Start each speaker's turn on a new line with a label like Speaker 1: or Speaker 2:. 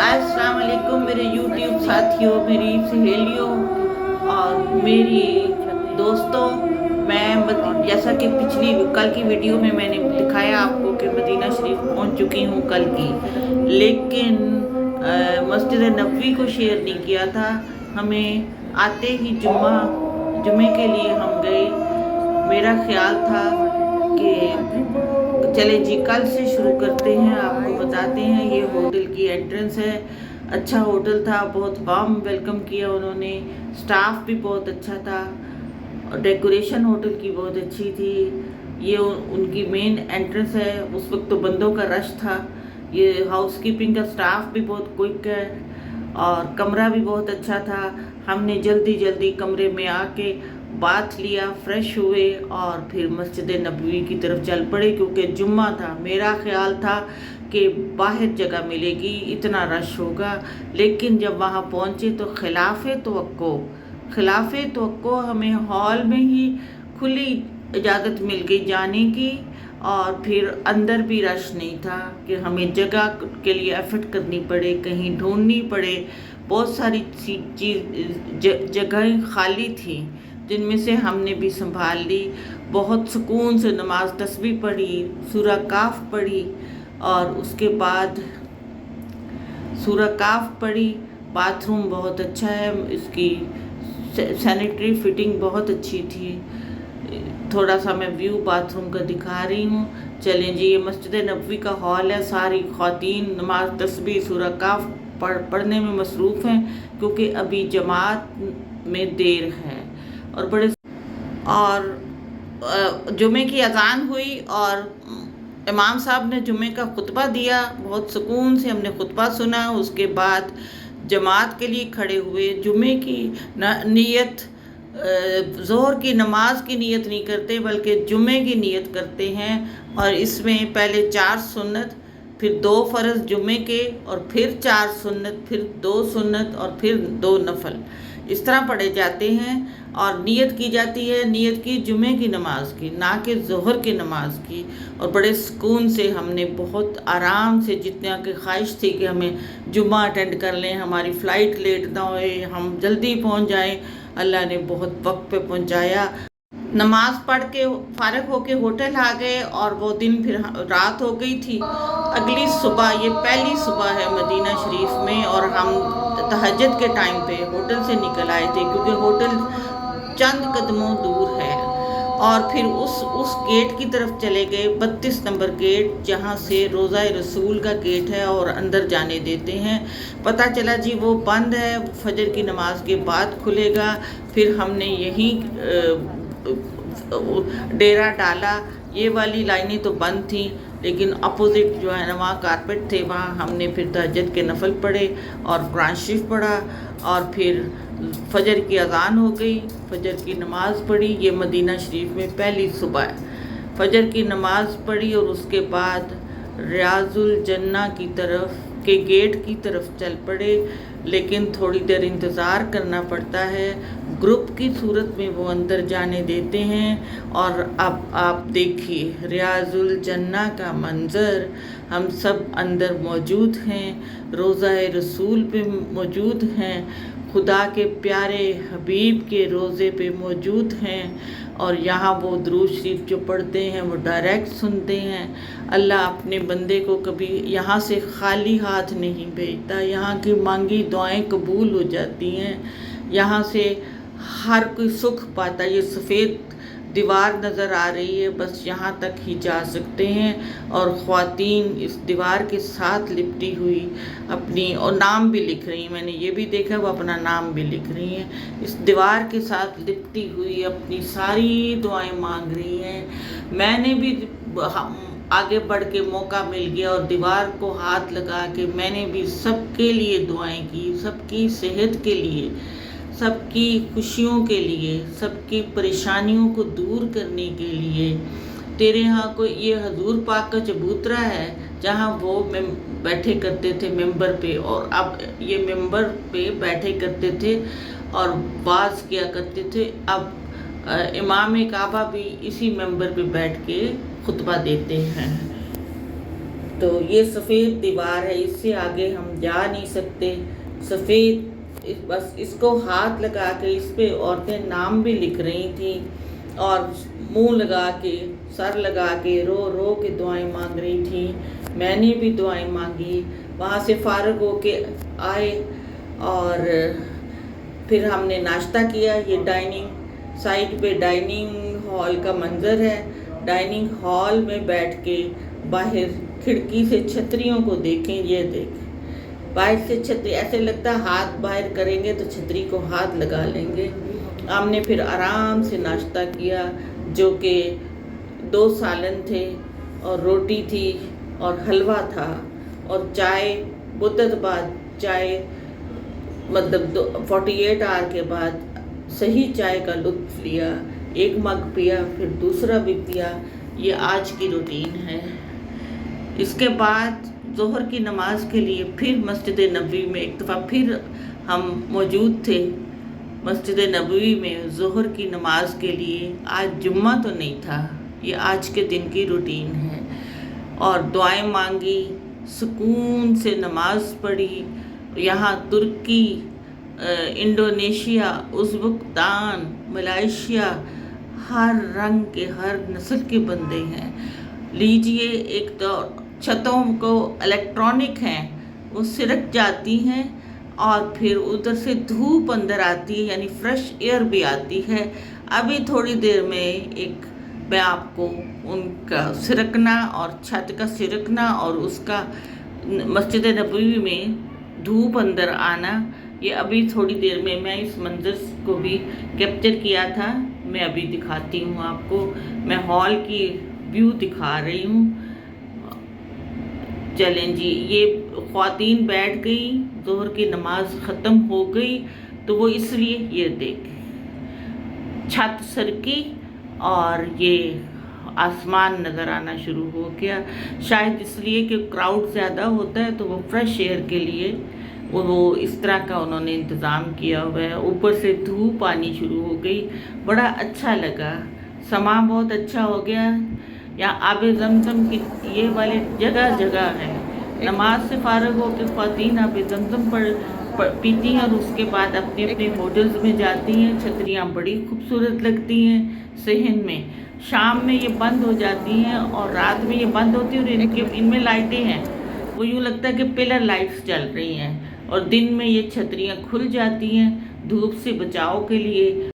Speaker 1: अस्सलाम वालेकुम मेरे यूट्यूब साथियों, मेरी सहेलियों और मेरी दोस्तों। जैसा कि पिछली कल की वीडियो में मैंने दिखाया आपको कि मदीना शरीफ पहुंच चुकी हूं कल की, लेकिन मस्जिद नबवी को शेयर नहीं किया था। हमें आते ही जुम्मे के लिए हम गए। मेरा ख्याल था कि चले जी कल से शुरू करते हैं, आपको बताते हैं। ये होटल की एंट्रेंस है। अच्छा होटल था, बहुत वार्म वेलकम किया उन्होंने, स्टाफ भी बहुत अच्छा था और डेकोरेशन होटल की बहुत अच्छी थी। ये उनकी मेन एंट्रेंस है। उस वक्त तो बंदों का रश था। ये हाउसकीपिंग का स्टाफ भी बहुत क्विक है और कमरा भी बहुत अच्छा था। हमने जल्दी जल्दी कमरे में आके बाथ लिया, फ्रेश हुए और फिर मस्जिद नबवी की तरफ चल पड़े, क्योंकि जुम्मा था। मेरा ख्याल था कि बाहर जगह मिलेगी, इतना रश होगा, लेकिन जब वहाँ पहुँचे तो खिलाफ़े तवक्को हमें हॉल में ही खुली इजाज़त मिल गई जाने की। और फिर अंदर भी रश नहीं था कि हमें जगह के लिए एफर्ट करनी पड़े, कहीं ढूंढनी पड़े। बहुत सारी जगहें खाली थी, जिनमें से हमने भी संभाल ली। बहुत सुकून से नमाज तस्बीह पढ़ी, सूरह काफ पढ़ी और उसके बाद सूरह काफ पढ़ी। बाथरूम बहुत अच्छा है, इसकी सैनिटरी फिटिंग बहुत अच्छी थी। थोड़ा सा मैं व्यू बाथरूम का दिखा रही हूँ। चलें जी, ये मस्जिद नबवी का हॉल है। सारी ख़वातीन नमाज तस्बीह सूरह काफ पढ़ने में मसरूफ़ हैं, क्योंकि अभी जमात में देर है। और जुमे की अजान हुई और इमाम साहब ने जुमे का खुतबा दिया। बहुत सुकून से हमने खुतबा सुना। उसके बाद जमात के लिए खड़े हुए। जुमे की नीयत ज़ोहर की नमाज की नीयत नहीं करते, बल्कि जुमे की नीयत करते हैं। और इसमें पहले 4 सुन्नत, फिर 2 फ़र्ज़ जुमे के, और फिर 4 सुन्नत, फिर 2 सुन्नत और फिर 2 नफल, इस तरह पढ़े जाते हैं। और नीयत की जाती है, नीयत की जुमे की नमाज की, ना कि ज़ोहर की नमाज की। और बड़े सुकून से हमने बहुत आराम से, जितना कि ख्वाहिश थी कि हमें जुम्मा अटेंड कर लें, हमारी फ़्लाइट लेट ना होए, हम जल्दी पहुंच जाएं, अल्लाह ने बहुत वक्त पे पहुंचाया। नमाज पढ़ के फारग होके होटल आ गए और वो दिन फिर रात हो गई थी। अगली सुबह, ये पहली सुबह है मदीना शरीफ में, और हम तहज्जुद के टाइम पे होटल से निकल आए थे, क्योंकि होटल चंद कदमों दूर है। और फिर उस गेट की तरफ चले गए, 32 नंबर गेट, जहाँ से रोज़ा रसूल का गेट है और अंदर जाने देते हैं। पता चला जी वो बंद है, फजर की नमाज के बाद खुलेगा। फिर हमने यहीं डेरा डाला। ये वाली लाइनें तो बंद थी, लेकिन अपोजिट जो है ना, वहाँ कारपेट थे, वहाँ हमने फिर तहज्जुद के नफल पढ़े और कुरान शरीफ पढ़ा। और फिर फजर की अज़ान हो गई, फजर की नमाज़ पढ़ी। ये मदीना शरीफ में पहली सुबह है। फजर की नमाज़ पढ़ी और उसके बाद रियाजुल जन्ना की तरफ के गेट की तरफ चल पड़े, लेकिन थोड़ी देर इंतज़ार करना पड़ता है। ग्रुप की सूरत में वो अंदर जाने देते हैं। और अब आप देखिए रियाजुल जन्ना का मंज़र। हम सब अंदर मौजूद हैं, रोज़ा रसूल पे मौजूद हैं, खुदा के प्यारे हबीब के रोज़े पे मौजूद हैं। और यहाँ वो दुरूद शरीफ जो पढ़ते हैं वो डायरेक्ट सुनते हैं। अल्लाह अपने बंदे को कभी यहाँ से खाली हाथ नहीं भेजता। यहाँ की मांगी दुआएं कबूल हो जाती हैं। यहाँ से हर कोई सुख पाता। ये सफ़ेद दीवार नज़र आ रही है, बस यहाँ तक ही जा सकते हैं। और ख़वातीन इस दीवार के साथ लिपटी हुई अपनी, और नाम भी लिख रही हैं। मैंने ये भी देखा वो अपना नाम भी लिख रही हैं। इस दीवार के साथ लिपटी हुई अपनी सारी दुआएं मांग रही हैं। मैंने भी आगे बढ़ के मौका मिल गया और दीवार को हाथ लगा के मैंने भी सबके लिए दुआएं की, सबकी सेहत के लिए, सबकी खुशियों के लिए, सबकी परेशानियों को दूर करने के लिए। तेरे यहाँ कोई ये हजूर पाक का चबूतरा है, जहाँ वो बैठे करते थे मेंबर पे, और अब ये मेंबर पे बैठे करते थे और बात किया करते थे। अब इमाम-ए- काबा भी इसी मेंबर पे बैठ के खुतबा देते हैं। تو یہ سفید دیوار ہے، اس سے آگے ہم جا نہیں سکتے. سفید بس اس کو ہاتھ لگا کے اس پہ عورتیں نام بھی لکھ رہی تھیں اور منہ لگا کے سر لگا کے رو رو کے دعائیں مانگ رہی تھیں. میں نے بھی دعائیں مانگی. وہاں سے فارغ ہو کے آئے اور پھر ہم نے ناشتہ کیا. یہ ڈائننگ سائٹ پہ ڈائننگ ہال کا منظر ہے. ڈائننگ ہال میں بیٹھ کے باہر کھڑکی سے چھتریوں کو دیکھیں. یہ دیکھیں باہر سے چھتری، ایسے لگتا ہے ہاتھ باہر کریں گے تو چھتری کو ہاتھ لگا لیں گے. ہم نے پھر آرام سے ناشتہ کیا جو کہ 2 سالن تھے اور روٹی تھی اور حلوہ تھا اور چائے. مدت بعد چائے، مطلب 48 آور کے بعد صحیح چائے کا لطف لیا. 1 مگ پیا، پھر دوسرا بھی پیا. یہ آج کی روٹین ہے. اس کے بعد ظہر کی نماز کے لیے پھر مسجد نبوی میں ایک دفعہ پھر ہم موجود تھے. مسجد نبوی میں ظہر کی نماز کے لیے، آج جمعہ تو نہیں تھا، یہ آج کے دن کی روٹین ہے. اور دعائیں مانگی، سکون سے نماز پڑھی. یہاں ترکی، انڈونیشیا، ازبکستان، ملائیشیا، ہر رنگ کے ہر نسل کے بندے ہیں. لیجئے ایک تو چھتوں کو الیکٹرانک ہیں، وہ سرک جاتی ہیں اور پھر ادھر سے دھوپ اندر آتی ہے، یعنی فریش ایئر بھی آتی ہے. ابھی تھوڑی دیر میں میں آپ کو ان کا سرکنا اور چھت کا سرکنا اور اس کا مسجد نبوی میں دھوپ اندر آنا، یہ ابھی تھوڑی دیر میں اس منظر کو بھی کیپچر کیا تھا. میں ابھی دکھاتی ہوں آپ کو. میں ہال کی ویو دکھا رہی ہوں. چلیں جی، یہ خواتین بیٹھ گئی، ظہر کی نماز ختم ہو گئی تو وہ اس لیے یہ دیکھ چھت سرکی اور یہ آسمان نظر آنا شروع ہو گیا. شاید اس لیے کہ کراؤڈ زیادہ ہوتا ہے تو وہ فریش ایئر کے لیے وہ اس طرح کا انہوں نے انتظام کیا ہوا ہے. اوپر سے دھوپ آنی شروع ہو گئی. بڑا اچھا لگا، سما بہت اچھا ہو گیا. یہاں آب زمزم کی یہ والے جگہ جگہ ہے. نماز سے فارغ ہو کے خواتین آب زمزم پیتی ہیں اور اس کے بعد اپنے اپنے ہوٹلز میں جاتی ہیں. چھتریاں بڑی خوبصورت لگتی ہیں. صحن میں شام میں یہ بند ہو جاتی ہیں اور رات میں یہ بند ہوتی ہیں اور ان میں لائٹیں ہیں، وہ یوں لگتا ہے کہ پلر لائٹس چل رہی ہیں. اور دن میں یہ چھتریاں کھل جاتی ہیں دھوپ سے بچاؤ کے لیے.